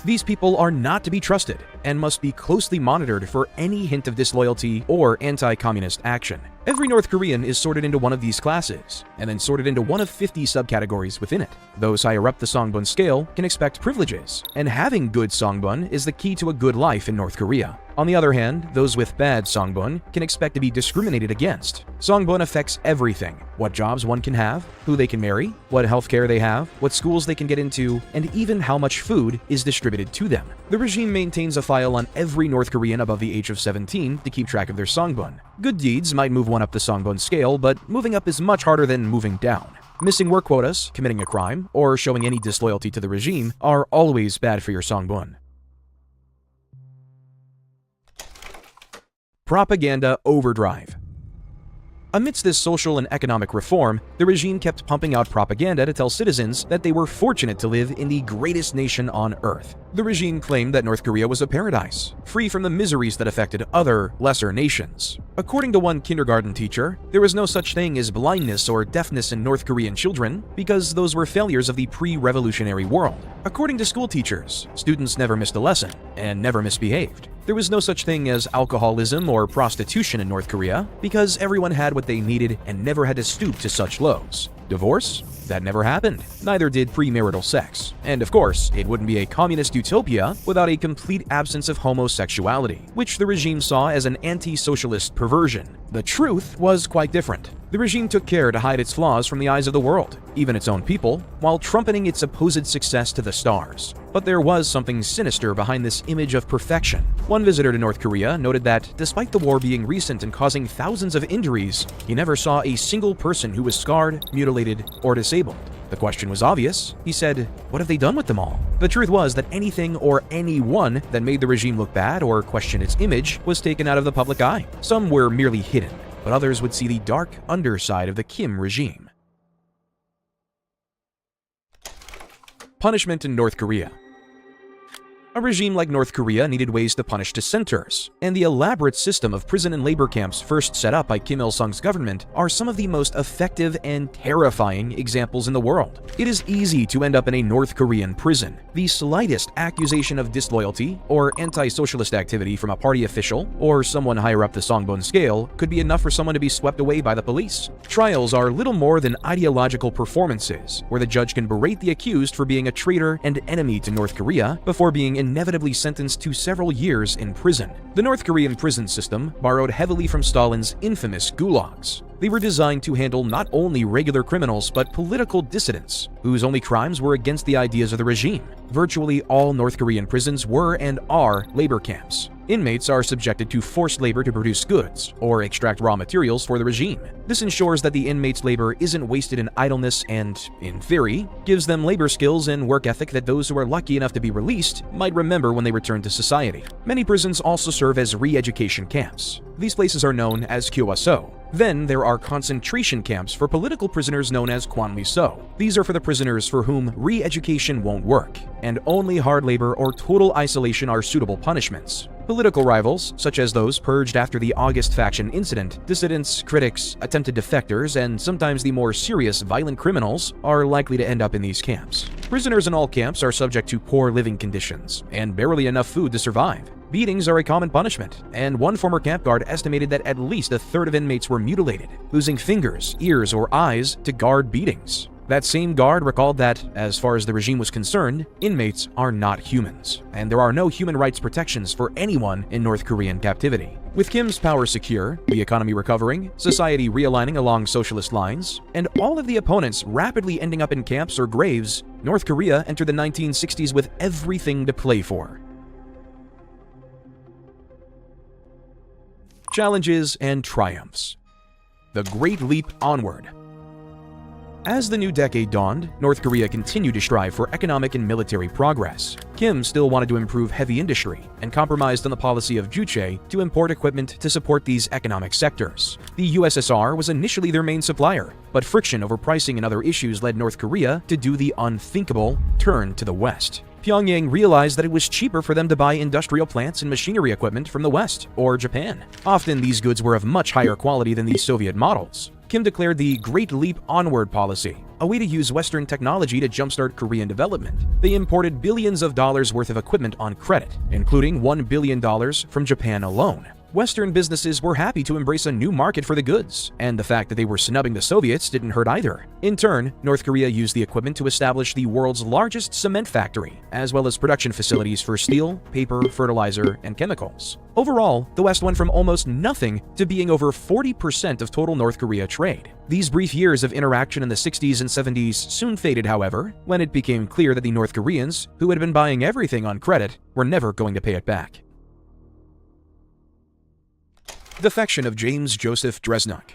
These people are not to be trusted and must be closely monitored for any hint of disloyalty or anti-communist action. Every North Korean is sorted into one of these classes, and then sorted into one of 50 subcategories within it. Those higher up the Songbun scale can expect privileges, and having good Songbun is the key to a good life in North Korea. On the other hand, those with bad Songbun can expect to be discriminated against. Songbun affects everything: what jobs one can have, who they can marry, what healthcare they have, what schools they can get into, and even how much food is distributed to them. The regime maintains a file on every North Korean above the age of 17 to keep track of their Songbun. Good deeds might move one up the Songbun scale, but moving up is much harder than moving down. Missing work quotas, committing a crime, or showing any disloyalty to the regime are always bad for your Songbun. Propaganda overdrive. Amidst this social and economic reform, the regime kept pumping out propaganda to tell citizens that they were fortunate to live in the greatest nation on Earth. The regime claimed that North Korea was a paradise, free from the miseries that affected other, lesser nations. According to one kindergarten teacher, there was no such thing as blindness or deafness in North Korean children because those were failures of the pre-revolutionary world. According to school teachers, students never missed a lesson and never misbehaved. There was no such thing as alcoholism or prostitution in North Korea because everyone had what they needed and never had to stoop to such lows. Divorce? That never happened. Neither did premarital sex. And of course, it wouldn't be a communist utopia without a complete absence of homosexuality, which the regime saw as an anti-socialist perversion. The truth was quite different. The regime took care to hide its flaws from the eyes of the world, even its own people, while trumpeting its supposed success to the stars. But there was something sinister behind this image of perfection. One visitor to North Korea noted that, despite the war being recent and causing thousands of injuries, he never saw a single person who was scarred, mutilated, or disabled. The question was obvious. He said, "What have they done with them all?" The truth was that anything or anyone that made the regime look bad or question its image was taken out of the public eye. Some were merely hidden, but others would see the dark underside of the Kim regime. Punishment in North Korea. A regime like North Korea needed ways to punish dissenters, and the elaborate system of prison and labor camps first set up by Kim Il-sung's government are some of the most effective and terrifying examples in the world. It is easy to end up in a North Korean prison. The slightest accusation of disloyalty or anti-socialist activity from a party official or someone higher up the Songbun scale could be enough for someone to be swept away by the police. Trials are little more than ideological performances, where the judge can berate the accused for being a traitor and enemy to North Korea before being inevitably sentenced to several years in prison. The North Korean prison system borrowed heavily from Stalin's infamous gulags. They were designed to handle not only regular criminals but political dissidents, whose only crimes were against the ideas of the regime. Virtually all North Korean prisons were and are labor camps. Inmates are subjected to forced labor to produce goods or extract raw materials for the regime. This ensures that the inmates' labor isn't wasted in idleness and, in theory, gives them labor skills and work ethic that those who are lucky enough to be released might remember when they return to society. Many prisons also serve as re-education camps. These places are known as Kyowaso. Then there are concentration camps for political prisoners known as Kwanliso. These are for the prisoners for whom re-education won't work, and only hard labor or total isolation are suitable punishments. Political rivals, such as those purged after the August faction incident, dissidents, critics, attempted defectors, and sometimes the more serious violent criminals, are likely to end up in these camps. Prisoners in all camps are subject to poor living conditions and barely enough food to survive. Beatings are a common punishment, and one former camp guard estimated that at least a third of inmates were mutilated, losing fingers, ears, or eyes to guard beatings. That same guard recalled that, as far as the regime was concerned, inmates are not humans, and there are no human rights protections for anyone in North Korean captivity. With Kim's power secure, the economy recovering, society realigning along socialist lines, and all of the opponents rapidly ending up in camps or graves, North Korea entered the 1960s with everything to play for. Challenges and triumphs. The Great Leap Onward. As the new decade dawned, North Korea continued to strive for economic and military progress. Kim still wanted to improve heavy industry and compromised on the policy of Juche to import equipment to support these economic sectors. The USSR was initially their main supplier, but friction over pricing and other issues led North Korea to do the unthinkable: turn to the West. Pyongyang realized that it was cheaper for them to buy industrial plants and machinery equipment from the West or Japan. Often these goods were of much higher quality than the Soviet models. Kim declared the Great Leap Onward policy, a way to use Western technology to jumpstart Korean development. They imported billions of dollars worth of equipment on credit, including $1 billion from Japan alone. Western businesses were happy to embrace a new market for the goods, and the fact that they were snubbing the Soviets didn't hurt either. In turn, North Korea used the equipment to establish the world's largest cement factory, as well as production facilities for steel, paper, fertilizer, and chemicals. Overall, the West went from almost nothing to being over 40% of total North Korea trade. These brief years of interaction in the 60s and 70s soon faded, however, when it became clear that the North Koreans, who had been buying everything on credit, were never going to pay it back. Defection of James Joseph Dresnok.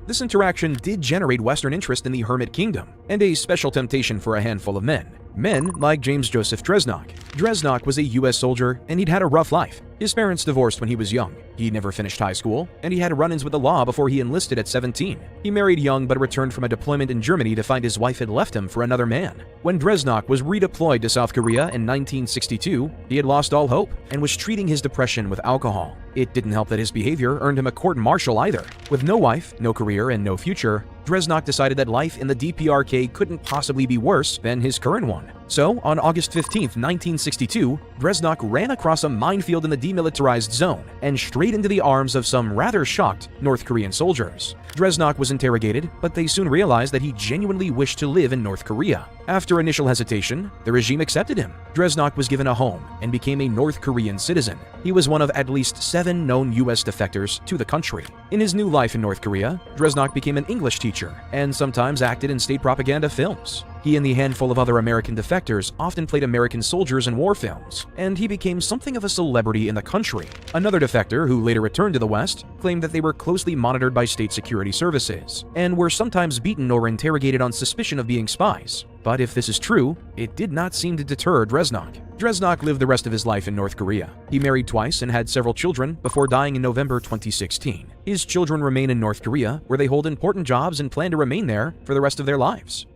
This interaction did generate Western interest in the Hermit Kingdom, and a special temptation for a handful of men. Men like James Joseph Dresnok. Dresnok was a US soldier, and he'd had a rough life. His parents divorced when he was young. He never finished high school, and he had run-ins with the law before he enlisted at 17. He married young but returned from a deployment in Germany to find his wife had left him for another man. When Dresnok was redeployed to South Korea in 1962, he had lost all hope and was treating his depression with alcohol. It didn't help that his behavior earned him a court-martial either. With no wife, no career, and no future, Dresnok decided that life in the DPRK couldn't possibly be worse than his current one. So, on August 15, 1962, Dresnok ran across a minefield in the demilitarized zone and straight into the arms of some rather shocked North Korean soldiers. Dresnok was interrogated, but they soon realized that he genuinely wished to live in North Korea. After initial hesitation, the regime accepted him. Dresnok was given a home and became a North Korean citizen. He was one of at least 7 known US defectors to the country. In his new life in North Korea, Dresnok became an English teacher and sometimes acted in state propaganda films. He and the handful of other American defectors often played American soldiers in war films, and he became something of a celebrity in the country. Another defector, who later returned to the West, claimed that they were closely monitored by state security services, and were sometimes beaten or interrogated on suspicion of being spies. But if this is true, it did not seem to deter Dresnok. Dresnok lived the rest of his life in North Korea. He married twice and had several children before dying in November 2016. His children remain in North Korea, where they hold important jobs and plan to remain there for the rest of their lives.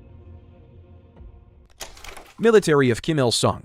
Military of Kim Il-sung.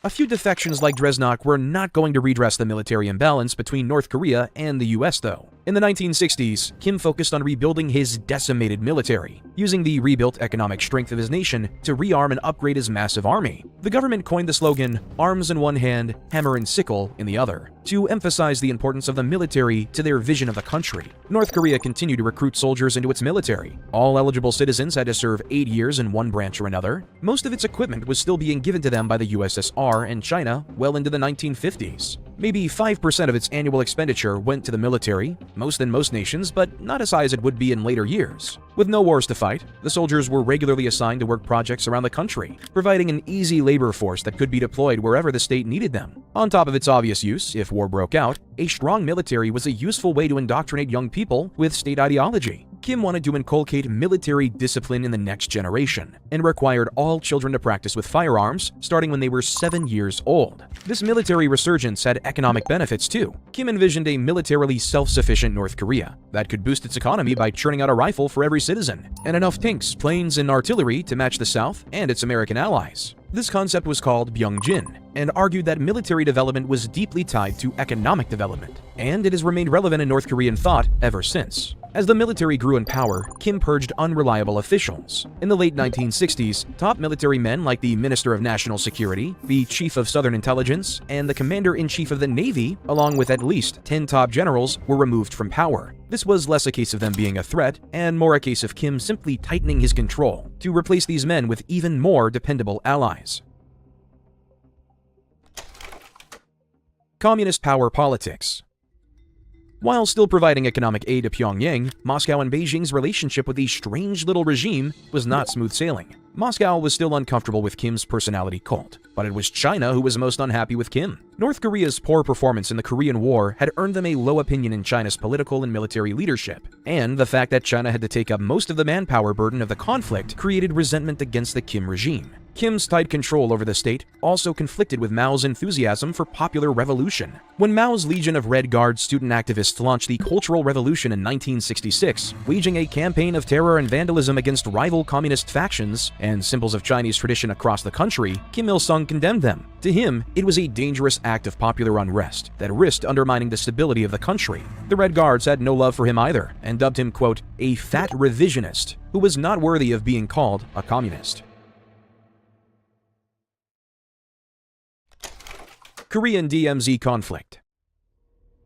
A few defections like Dresnok were not going to redress the military imbalance between North Korea and the US, though. In the 1960s, Kim focused on rebuilding his decimated military, using the rebuilt economic strength of his nation to rearm and upgrade his massive army. The government coined the slogan, "Arms in one hand, hammer and sickle in the other," to emphasize the importance of the military to their vision of the country. North Korea continued to recruit soldiers into its military. All eligible citizens had to serve 8 years in one branch or another. Most of its equipment was still being given to them by the USSR and China well into the 1950s. Maybe 5% of its annual expenditure went to the military, most in most nations, but not as high as it would be in later years. With no wars to fight, the soldiers were regularly assigned to work projects around the country, providing an easy labor force that could be deployed wherever the state needed them. On top of its obvious use, if war broke out, a strong military was a useful way to indoctrinate young people with state ideology. Kim wanted to inculcate military discipline in the next generation, and required all children to practice with firearms starting when they were 7 years old. This military resurgence had economic benefits too. Kim envisioned a militarily self-sufficient North Korea that could boost its economy by churning out a rifle for every citizen, and enough tanks, planes, and artillery to match the South and its American allies. This concept was called Byungjin, and argued that military development was deeply tied to economic development, and it has remained relevant in North Korean thought ever since. As the military grew in power, Kim purged unreliable officials. In the late 1960s, top military men like the Minister of National Security, the Chief of Southern Intelligence, and the Commander-in-Chief of the Navy, along with at least 10 top generals, were removed from power. This was less a case of them being a threat, and more a case of Kim simply tightening his control to replace these men with even more dependable allies. Communist power politics. While still providing economic aid to Pyongyang, Moscow and Beijing's relationship with the strange little regime was not smooth sailing. Moscow was still uncomfortable with Kim's personality cult, but it was China who was most unhappy with Kim. North Korea's poor performance in the Korean War had earned them a low opinion in China's political and military leadership, and the fact that China had to take up most of the manpower burden of the conflict created resentment against the Kim regime. Kim's tight control over the state also conflicted with Mao's enthusiasm for popular revolution. When Mao's Legion of Red Guard student activists launched the Cultural Revolution in 1966, waging a campaign of terror and vandalism against rival communist factions and symbols of Chinese tradition across the country, Kim Il-sung condemned them. To him, it was a dangerous act of popular unrest that risked undermining the stability of the country. The Red Guards had no love for him either, and dubbed him, quote, a fat revisionist who was not worthy of being called a communist. Korean DMZ conflict.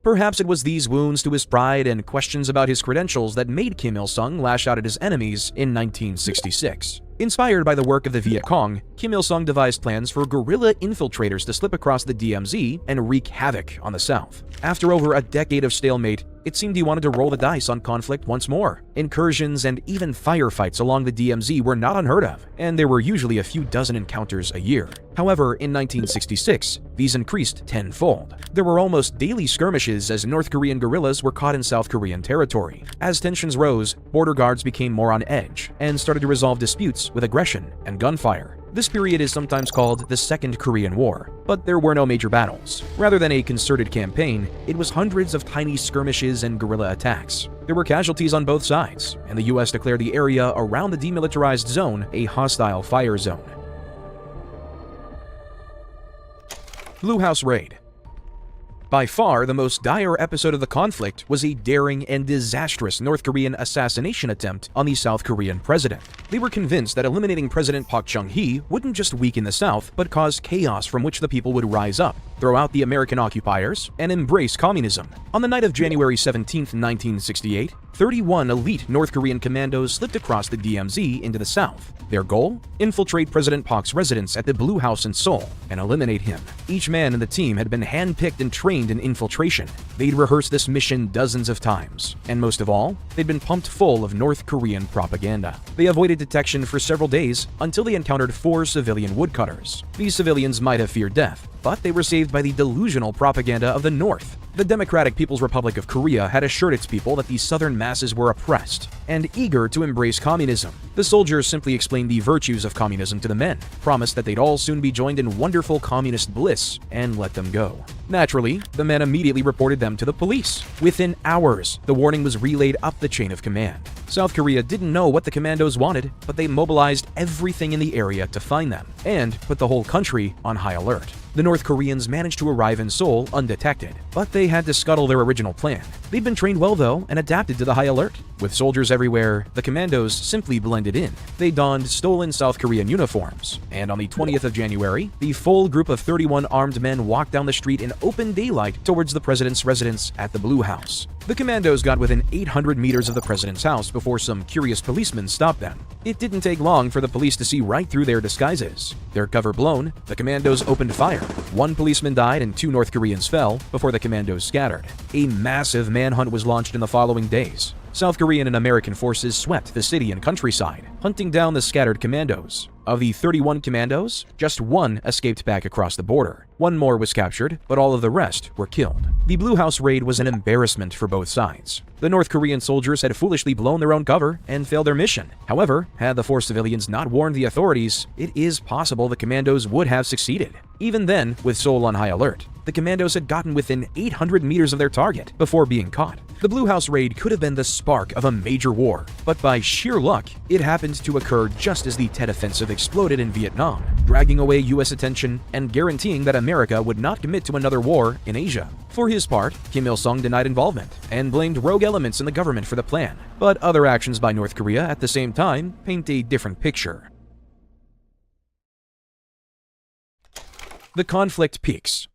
Perhaps it was these wounds to his pride and questions about his credentials that made Kim Il-sung lash out at his enemies in 1966. Inspired by the work of the Viet Cong, Kim Il-sung devised plans for guerrilla infiltrators to slip across the DMZ and wreak havoc on the South. After over a decade of stalemate, it seemed he wanted to roll the dice on conflict once more. Incursions and even firefights along the DMZ were not unheard of, and there were usually a few dozen encounters a year. However, in 1966, these increased tenfold. There were almost daily skirmishes as North Korean guerrillas were caught in South Korean territory. As tensions rose, border guards became more on edge and started to resolve disputes with aggression and gunfire. This period is sometimes called the Second Korean War, but there were no major battles. Rather than a concerted campaign, it was hundreds of tiny skirmishes and guerrilla attacks. There were casualties on both sides, and the US declared the area around the demilitarized zone a hostile fire zone. Blue House Raid. By far, the most dire episode of the conflict was a daring and disastrous North Korean assassination attempt on the South Korean president. They were convinced that eliminating President Park Chung-hee wouldn't just weaken the South, but cause chaos from which the people would rise up, throw out the American occupiers, and embrace communism. On the night of January 17, 1968, 31 elite North Korean commandos slipped across the DMZ into the South. Their goal? Infiltrate President Park's residence at the Blue House in Seoul and eliminate him. Each man in the team had been handpicked and trained in infiltration. They'd rehearsed this mission dozens of times, and most of all, they'd been pumped full of North Korean propaganda. They avoided detection for several days until they encountered 4 civilian woodcutters. These civilians might have feared death, but they were saved by the delusional propaganda of the North. The Democratic People's Republic of Korea had assured its people that the southern masses were oppressed and eager to embrace communism. The soldiers simply explained the virtues of communism to the men, promised that they'd all soon be joined in wonderful communist bliss, and let them go. Naturally, the men immediately reported them to the police. Within hours, the warning was relayed up the chain of command. South Korea didn't know what the commandos wanted, but they mobilized everything in the area to find them, and put the whole country on high alert. The North Koreans managed to arrive in Seoul undetected, but they had to scuttle their original plan. They'd been trained well, though, and adapted to the high alert. With soldiers everywhere, the commandos simply blended in. They donned stolen South Korean uniforms, and on the 20th of January, the full group of 31 armed men walked down the street in open daylight towards the president's residence at the Blue House. The commandos got within 800 meters of the president's house before some curious policemen stopped them. It didn't take long for the police to see right through their disguises. Their cover blown, the commandos opened fire. 1 policeman died and 2 North Koreans fell before the commandos scattered. A massive manhunt was launched in the following days. South Korean and American forces swept the city and countryside, hunting down the scattered commandos. Of the 31 commandos, just 1 escaped back across the border. 1 more was captured, but all of the rest were killed. The Blue House raid was an embarrassment for both sides. The North Korean soldiers had foolishly blown their own cover and failed their mission. However, had the 4 civilians not warned the authorities, it is possible the commandos would have succeeded. Even then, with Seoul on high alert, the commandos had gotten within 800 meters of their target before being caught. The Blue House raid could have been the spark of a major war, but by sheer luck, it happened to occur just as the Tet Offensive exploded in Vietnam, dragging away US attention and guaranteeing that America would not commit to another war in Asia. For his part, Kim Il-sung denied involvement and blamed rogue elements in the government for the plan, but other actions by North Korea at the same time paint a different picture. The conflict peaks.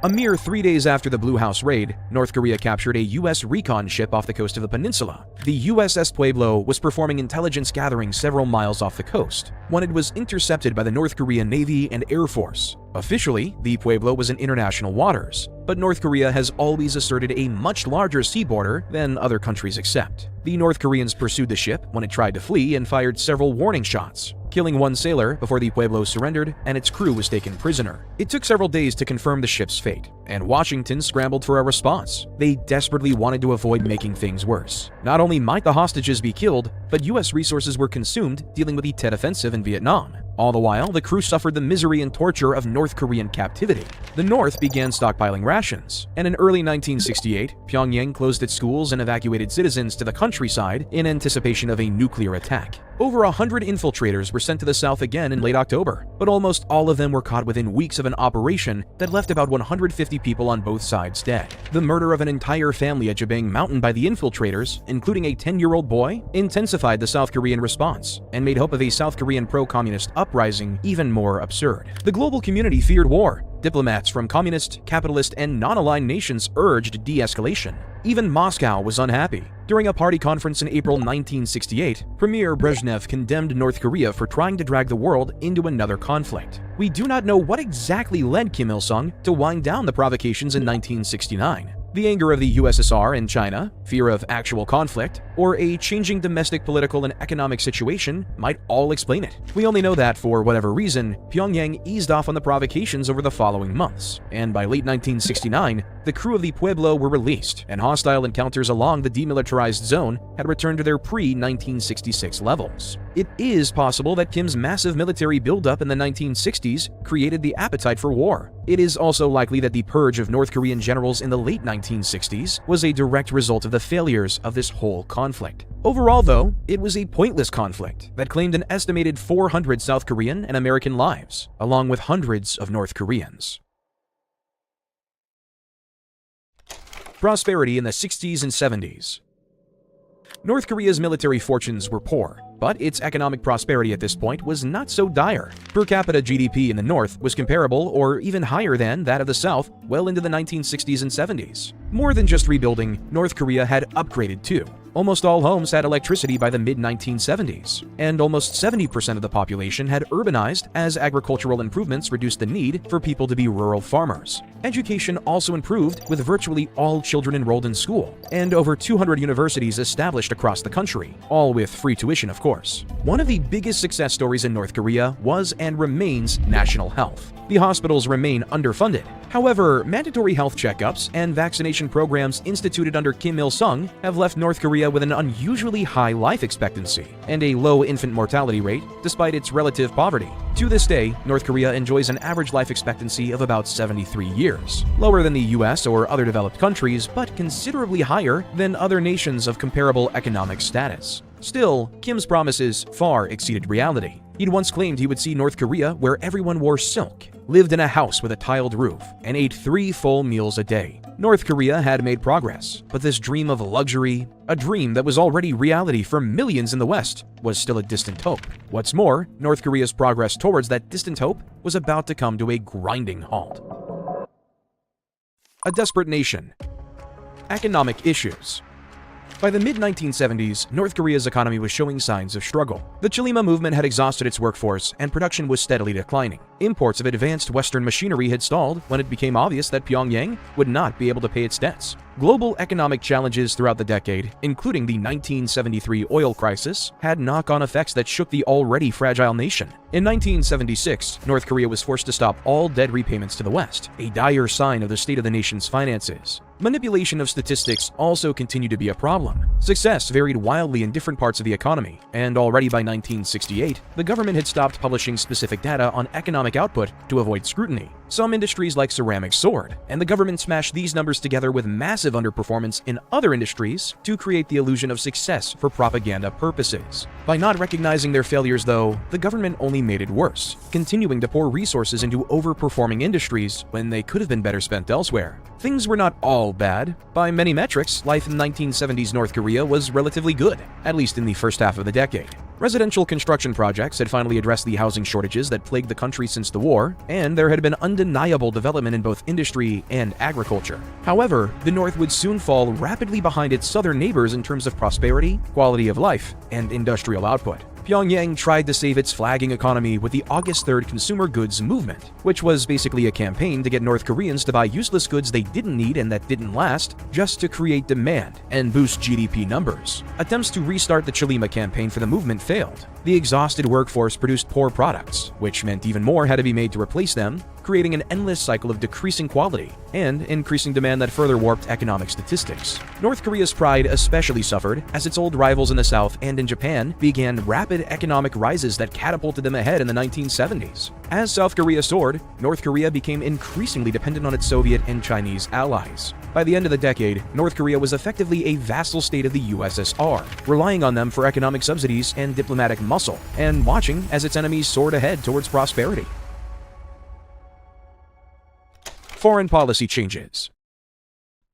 A mere 3 days after the Blue House raid, North Korea captured a U.S. recon ship off the coast of the peninsula. The USS Pueblo was performing intelligence gathering several miles off the coast when it was intercepted by the North Korean Navy and Air Force. Officially, the Pueblo was in international waters, but North Korea has always asserted a much larger sea border than other countries accept. The North Koreans pursued the ship when it tried to flee and fired several warning shots, killing 1 sailor before the Pueblo surrendered and its crew was taken prisoner. It took several days to confirm the ship's fate, and Washington scrambled for a response. They desperately wanted to avoid making things worse. Not only might the hostages be killed, but US resources were consumed dealing with the Tet Offensive in Vietnam. All the while, the crew suffered the misery and torture of North Korean captivity. The North began stockpiling rations, and in early 1968, Pyongyang closed its schools and evacuated citizens to the countryside in anticipation of a nuclear attack. Over 100 infiltrators were sent to the south again in late October, but almost all of them were caught within weeks of an operation that left about 150 people on both sides dead. The murder of an entire family at Jabang Mountain by the infiltrators, including a 10-year-old boy, intensified the South Korean response and made hope of a South Korean pro-communist uprising even more absurd. The global community feared war. Diplomats from communist, capitalist, and non-aligned nations urged de-escalation. Even Moscow was unhappy. During a party conference in April 1968, Premier Brezhnev condemned North Korea for trying to drag the world into another conflict. We do not know what exactly led Kim Il-sung to wind down the provocations in 1969. The anger of the USSR and China, fear of actual conflict, or a changing domestic political and economic situation might all explain it. We only know that, for whatever reason, Pyongyang eased off on the provocations over the following months, and by late 1969, the crew of the Pueblo were released, and hostile encounters along the demilitarized zone had returned to their pre-1966 levels. It is possible that Kim's massive military buildup in the 1960s created the appetite for war. It is also likely that the purge of North Korean generals in the late 1960s was a direct result of the failures of this whole conflict. Overall, though, it was a pointless conflict that claimed an estimated 400 South Korean and American lives, along with hundreds of North Koreans. Prosperity in the 60s and 70s. North Korea's military fortunes were poor, but its economic prosperity at this point was not so dire. Per capita GDP in the North was comparable or even higher than that of the South well into the 1960s and 70s. More than just rebuilding, North Korea had upgraded too. Almost all homes had electricity by the mid-1970s, and almost 70% of the population had urbanized as agricultural improvements reduced the need for people to be rural farmers. Education also improved, with virtually all children enrolled in school, and over 200 universities established across the country, all with free tuition, of course. One of the biggest success stories in North Korea was and remains national health. The hospitals remain underfunded. However, mandatory health checkups and vaccination programs instituted under Kim Il-sung have left North Korea with an unusually high life expectancy and a low infant mortality rate despite its relative poverty. To this day, North Korea enjoys an average life expectancy of about 73 years, lower than the US or other developed countries, but considerably higher than other nations of comparable economic status. Still, Kim's promises far exceeded reality. He'd once claimed he would see North Korea where everyone wore silk, lived in a house with a tiled roof, and ate 3 full meals a day. North Korea had made progress, but this dream of luxury, a dream that was already reality for millions in the West, was still a distant hope. What's more, North Korea's progress towards that distant hope was about to come to a grinding halt. A desperate nation. Economic issues. By the mid-1970s, North Korea's economy was showing signs of struggle. The Chilima movement had exhausted its workforce, and production was steadily declining. Imports of advanced Western machinery had stalled when it became obvious that Pyongyang would not be able to pay its debts. Global economic challenges throughout the decade, including the 1973 oil crisis, had knock-on effects that shook the already fragile nation. In 1976, North Korea was forced to stop all debt repayments to the West, a dire sign of the state of the nation's finances. Manipulation of statistics also continued to be a problem. Success varied wildly in different parts of the economy, and already by 1968, the government had stopped publishing specific data on economic output to avoid scrutiny. Some industries like ceramics soared, and the government smashed these numbers together with massive underperformance in other industries to create the illusion of success for propaganda purposes. By not recognizing their failures, though, the government only made it worse, continuing to pour resources into overperforming industries when they could have been better spent elsewhere. Things were not all bad. By many metrics, life in 1970s North Korea was relatively good, at least in the first half of the decade. Residential construction projects had finally addressed the housing shortages that plagued the country since the war, and there had been undeniable development in both industry and agriculture. However, the North would soon fall rapidly behind its southern neighbors in terms of prosperity, quality of life, and industrial output. Pyongyang tried to save its flagging economy with the August 3rd Consumer Goods Movement, which was basically a campaign to get North Koreans to buy useless goods they didn't need and that didn't last, just to create demand and boost GDP numbers. Attempts to restart the Chilima campaign for the movement failed. The exhausted workforce produced poor products, which meant even more had to be made to replace them, creating an endless cycle of decreasing quality and increasing demand that further warped economic statistics. North Korea's pride especially suffered as its old rivals in the South and in Japan began rapid economic rises that catapulted them ahead in the 1970s. As South Korea soared, North Korea became increasingly dependent on its Soviet and Chinese allies. By the end of the decade, North Korea was effectively a vassal state of the USSR, relying on them for economic subsidies and diplomatic muscle, and watching as its enemies soared ahead towards prosperity. Foreign policy changes.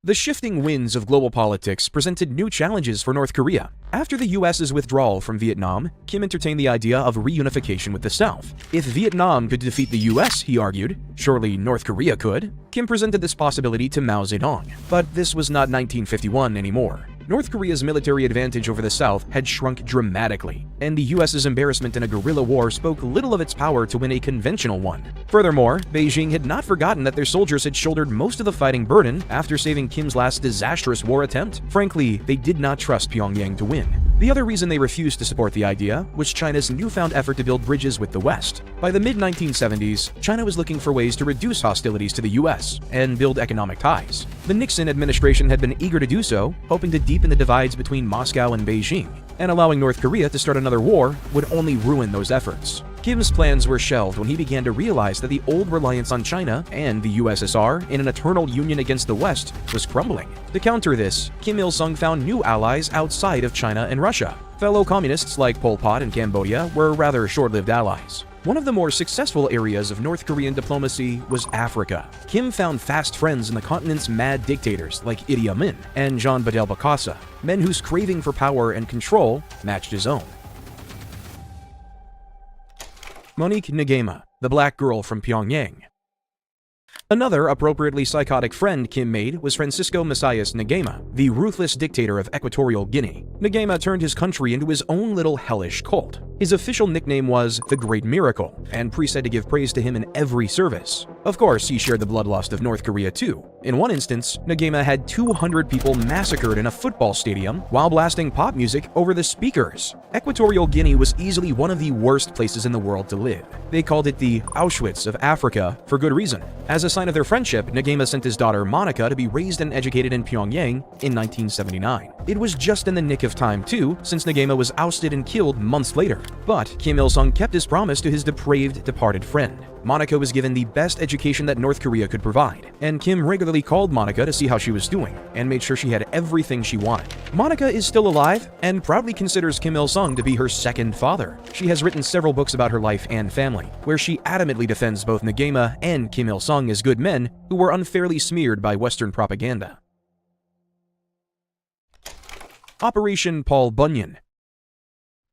The shifting winds of global politics presented new challenges for North Korea. After the US's withdrawal from Vietnam, Kim entertained the idea of reunification with the South. If Vietnam could defeat the US, he argued, surely North Korea could. Kim presented this possibility to Mao Zedong. But this was not 1951 anymore. North Korea's military advantage over the South had shrunk dramatically, and the US's embarrassment in a guerrilla war spoke little of its power to win a conventional one. Furthermore, Beijing had not forgotten that their soldiers had shouldered most of the fighting burden after saving Kim's last disastrous war attempt. Frankly, they did not trust Pyongyang to win. The other reason they refused to support the idea was China's newfound effort to build bridges with the West. By the mid-1970s, China was looking for ways to reduce hostilities to the US and build economic ties. The Nixon administration had been eager to do so, hoping to deepen the divides between Moscow and Beijing, and allowing North Korea to start another war would only ruin those efforts. Kim's plans were shelved when he began to realize that the old reliance on China and the USSR in an eternal union against the West was crumbling. To counter this, Kim Il-sung found new allies outside of China and Russia. Fellow communists like Pol Pot and Cambodia were rather short-lived allies. One of the more successful areas of North Korean diplomacy was Africa. Kim found fast friends in the continent's mad dictators like Idi Amin and Jean-Bedel Bokassa, men whose craving for power and control matched his own. Monique Nguema, the black girl from Pyongyang. Another appropriately psychotic friend Kim made was Francisco Messias Nguema, the ruthless dictator of Equatorial Guinea. Nguema turned his country into his own little hellish cult. His official nickname was the Great Miracle, and priests had to give praise to him in every service. Of course, he shared the bloodlust of North Korea too. In one instance, Nguema had 200 people massacred in a football stadium while blasting pop music over the speakers. Equatorial Guinea was easily one of the worst places in the world to live. They called it the Auschwitz of Africa for good reason. As a sign of their friendship, Nguema sent his daughter Monica to be raised and educated in Pyongyang in 1979. It was just in the nick of time too, since Nguema was ousted and killed months later. But Kim Il-sung kept his promise to his depraved, departed friend. Monica was given the best education that North Korea could provide, and Kim regularly called Monica to see how she was doing, and made sure she had everything she wanted. Monica is still alive, and proudly considers Kim Il-sung to be her second father. She has written several books about her life and family, where she adamantly defends both Nguema and Kim Il-sung as good men who were unfairly smeared by Western propaganda. Operation Paul Bunyan.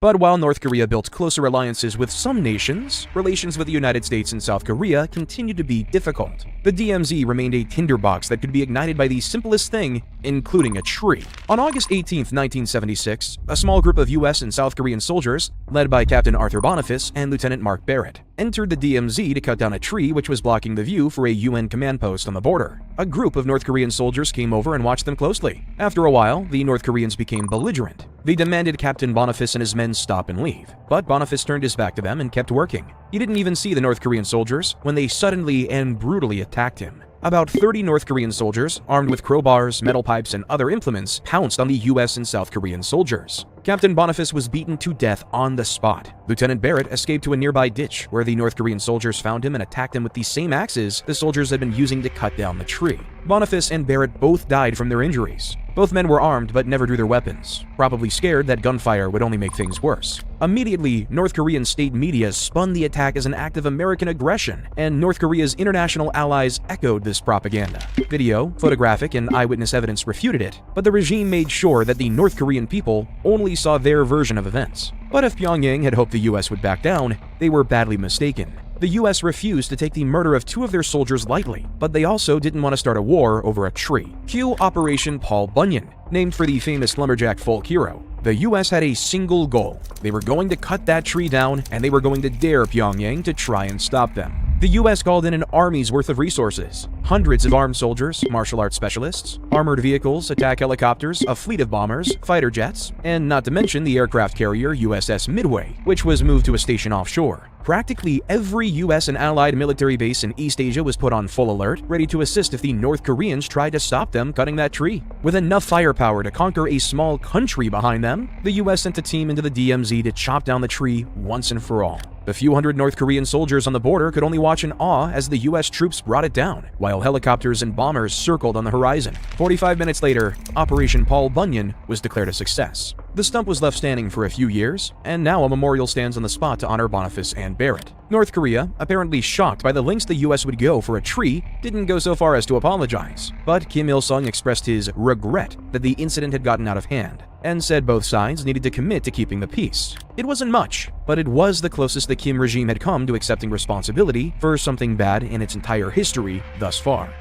But while North Korea built closer alliances with some nations, relations with the United States and South Korea continued to be difficult. The DMZ remained a tinderbox that could be ignited by the simplest thing, including a tree. On August 18, 1976, a small group of US and South Korean soldiers, led by Captain Arthur Boniface and Lieutenant Mark Barrett, entered the DMZ to cut down a tree which was blocking the view for a UN command post on the border. A group of North Korean soldiers came over and watched them closely. After a while, the North Koreans became belligerent. They demanded Captain Boniface and his men stop and leave, but Boniface turned his back to them and kept working. He didn't even see the North Korean soldiers when they suddenly and brutally attacked him. About 30 North Korean soldiers, armed with crowbars, metal pipes, and other implements, pounced on the US and South Korean soldiers. Captain Boniface was beaten to death on the spot. Lieutenant Barrett escaped to a nearby ditch, where the North Korean soldiers found him and attacked him with the same axes the soldiers had been using to cut down the tree. Boniface and Barrett both died from their injuries. Both men were armed but never drew their weapons, probably scared that gunfire would only make things worse. Immediately, North Korean state media spun the attack as an act of American aggression, and North Korea's international allies echoed this propaganda. Video, photographic, and eyewitness evidence refuted it, but the regime made sure that the North Korean people only saw their version of events. But if Pyongyang had hoped the US would back down, they were badly mistaken. The US refused to take the murder of 2 of their soldiers lightly, but they also didn't want to start a war over a tree. Cue Operation Paul Bunyan, named for the famous lumberjack folk hero. The US had a single goal. They were going to cut that tree down, and they were going to dare Pyongyang to try and stop them. The US called in an army's worth of resources, hundreds of armed soldiers, martial arts specialists, armored vehicles, attack helicopters, a fleet of bombers, fighter jets, and not to mention the aircraft carrier USS Midway, which was moved to a station offshore. Practically every US and allied military base in East Asia was put on full alert, ready to assist if the North Koreans tried to stop them cutting that tree. With enough firepower to conquer a small country behind them, the US sent a team into the DMZ to chop down the tree once and for all. The few hundred North Korean soldiers on the border could only watch in awe as the US troops brought it down, while helicopters and bombers circled on the horizon. 45 minutes later, Operation Paul Bunyan was declared a success. The stump was left standing for a few years, and now a memorial stands on the spot to honor Boniface and Barrett. North Korea, apparently shocked by the lengths the US would go for a tree, didn't go so far as to apologize. But Kim Il-sung expressed his regret that the incident had gotten out of hand, and said both sides needed to commit to keeping the peace. It wasn't much, but it was the closest the Kim regime had come to accepting responsibility for something bad in its entire history thus far.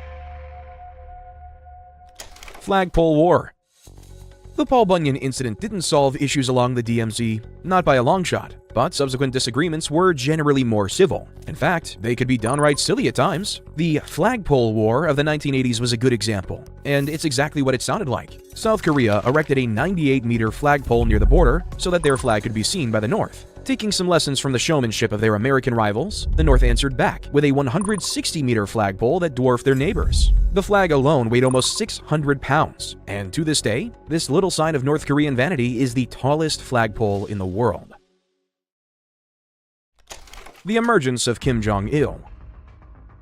Flagpole War. The Paul Bunyan incident didn't solve issues along the DMZ, not by a long shot, but subsequent disagreements were generally more civil. In fact, they could be downright silly at times. The Flagpole War of the 1980s was a good example, and it's exactly what it sounded like. South Korea erected a 98-meter flagpole near the border so that their flag could be seen by the North. Taking some lessons from the showmanship of their American rivals, the North answered back with a 160-meter flagpole that dwarfed their neighbors. The flag alone weighed almost 600 pounds, and to this day, this little sign of North Korean vanity is the tallest flagpole in the world. The emergence of Kim Jong-il.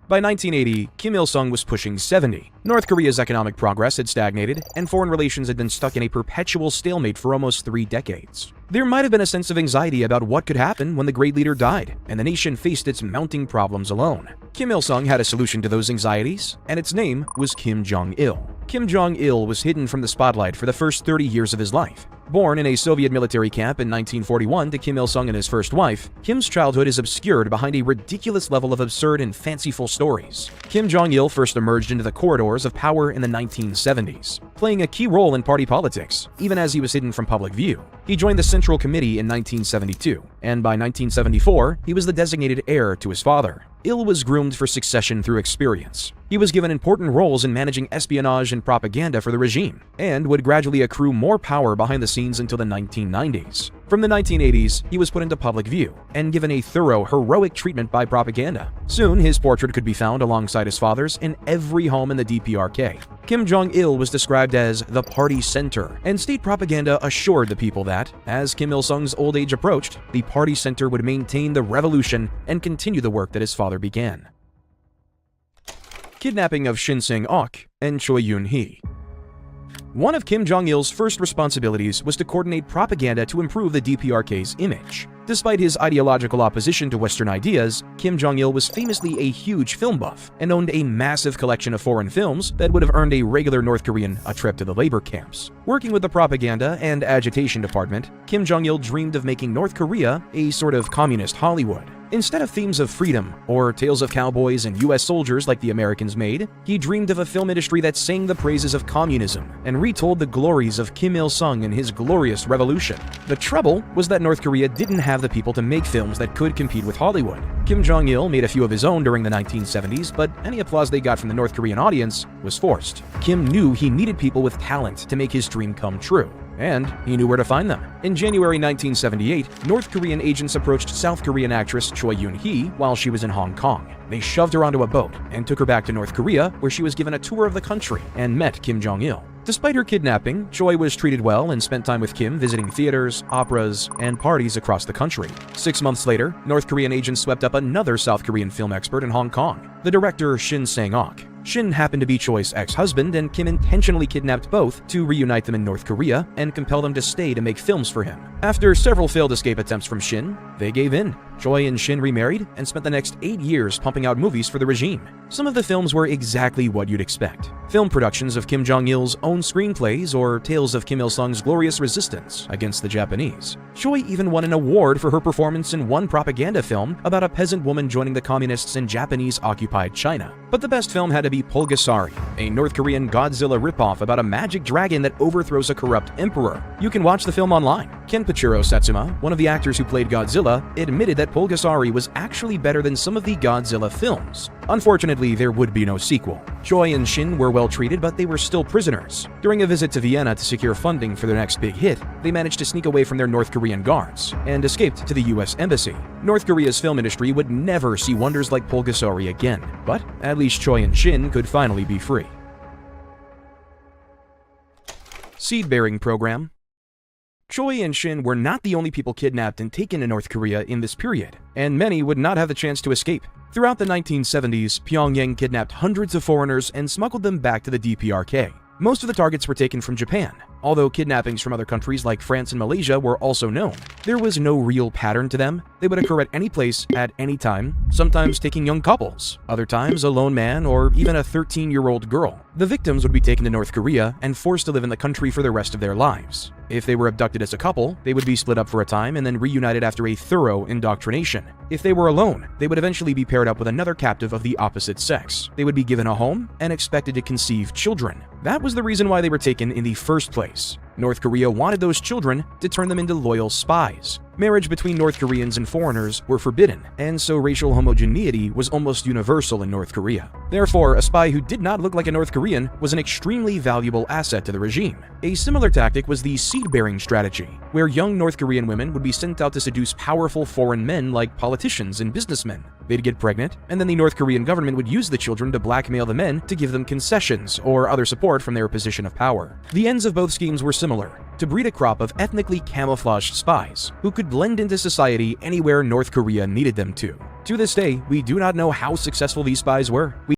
By 1980, Kim Il-sung was pushing 70. North Korea's economic progress had stagnated, and foreign relations had been stuck in a perpetual stalemate for almost 3 decades. There might have been a sense of anxiety about what could happen when the great leader died, and the nation faced its mounting problems alone. Kim Il-sung had a solution to those anxieties, and its name was Kim Jong-il. Kim Jong-il was hidden from the spotlight for the first 30 years of his life. Born in a Soviet military camp in 1941 to Kim Il-sung and his first wife, Kim's childhood is obscured behind a ridiculous level of absurd and fanciful stories. Kim Jong-il first emerged into the corridors of power in the 1970s, playing a key role in party politics, even as he was hidden from public view. He joined the Central Committee in 1972, and by 1974, he was the designated heir to his father. Il was groomed for succession through experience. He was given important roles in managing espionage and propaganda for the regime, and would gradually accrue more power behind the scenes until the 1990s. From the 1980s, he was put into public view and given a thorough, heroic treatment by propaganda. Soon, his portrait could be found alongside his father's in every home in the DPRK. Kim Jong-il was described as the party center, and state propaganda assured the people that, as Kim Il-sung's old age approached, the party center would maintain the revolution and continue the work that his father began. Kidnapping of Shin Sang-ok and Choi Yoon-hee. One of Kim Jong-il's first responsibilities was to coordinate propaganda to improve the DPRK's image. Despite his ideological opposition to Western ideas, Kim Jong-il was famously a huge film buff and owned a massive collection of foreign films that would have earned a regular North Korean a trip to the labor camps. Working with the propaganda and agitation department, Kim Jong-il dreamed of making North Korea a sort of communist Hollywood. Instead of themes of freedom or tales of cowboys and US soldiers like the Americans made, he dreamed of a film industry that sang the praises of communism and retold the glories of Kim Il-sung and his glorious revolution. The trouble was that North Korea didn't have the people to make films that could compete with Hollywood. Kim Jong-il made a few of his own during the 1970s, but any applause they got from the North Korean audience was forced. Kim knew he needed people with talent to make his dream come true, and he knew where to find them. In January 1978, North Korean agents approached South Korean actress Choi Yoon-hee while she was in Hong Kong. They shoved her onto a boat and took her back to North Korea, where she was given a tour of the country and met Kim Jong-il. Despite her kidnapping, Choi was treated well and spent time with Kim visiting theaters, operas, and parties across the country. 6 months later, North Korean agents swept up another South Korean film expert in Hong Kong, the director Shin Sang-ok. Shin happened to be Choi's ex-husband, and Kim intentionally kidnapped both to reunite them in North Korea and compel them to stay to make films for him. After several failed escape attempts from Shin, they gave in. Choi and Shin remarried and spent the next 8 years pumping out movies for the regime. Some of the films were exactly what you'd expect. Film productions of Kim Jong-il's own screenplays or tales of Kim Il-sung's glorious resistance against the Japanese. Choi even won an award for her performance in one propaganda film about a peasant woman joining the communists in Japanese-occupied China. But the best film had to be Pulgasari, a North Korean Godzilla ripoff about a magic dragon that overthrows a corrupt emperor. You can watch the film online. Kenpachiro Satsuma, one of the actors who played Godzilla, admitted that Pulgasari was actually better than some of the Godzilla films. Unfortunately, there would be no sequel. Choi and Shin were well treated, but they were still prisoners. During a visit to Vienna to secure funding for their next big hit, they managed to sneak away from their North Korean guards and escaped to the US Embassy. North Korea's film industry would never see wonders like Pulgasari again, but at least Choi and Shin could finally be free. Seed-bearing program. Choi and Shin were not the only people kidnapped and taken to North Korea in this period, and many would not have the chance to escape. Throughout the 1970s, Pyongyang kidnapped hundreds of foreigners and smuggled them back to the DPRK. Most of the targets were taken from Japan, although kidnappings from other countries like France and Malaysia were also known. There was no real pattern to them. They would occur at any place, at any time, sometimes taking young couples, other times a lone man or even a 13-year-old girl. The victims would be taken to North Korea and forced to live in the country for the rest of their lives. If they were abducted as a couple, they would be split up for a time and then reunited after a thorough indoctrination. If they were alone, they would eventually be paired up with another captive of the opposite sex. They would be given a home and expected to conceive children. That was the reason why they were taken in the first place. North Korea wanted those children to turn them into loyal spies. Marriage between North Koreans and foreigners were forbidden, and so racial homogeneity was almost universal in North Korea. Therefore, a spy who did not look like a North Korean was an extremely valuable asset to the regime. A similar tactic was the seed-bearing strategy, where young North Korean women would be sent out to seduce powerful foreign men like politicians and businessmen. They'd get pregnant, and then the North Korean government would use the children to blackmail the men to give them concessions or other support from their position of power. The ends of both schemes were similar: to breed a crop of ethnically camouflaged spies who could blend into society anywhere North Korea needed them to. To this day, we do not know how successful these spies were.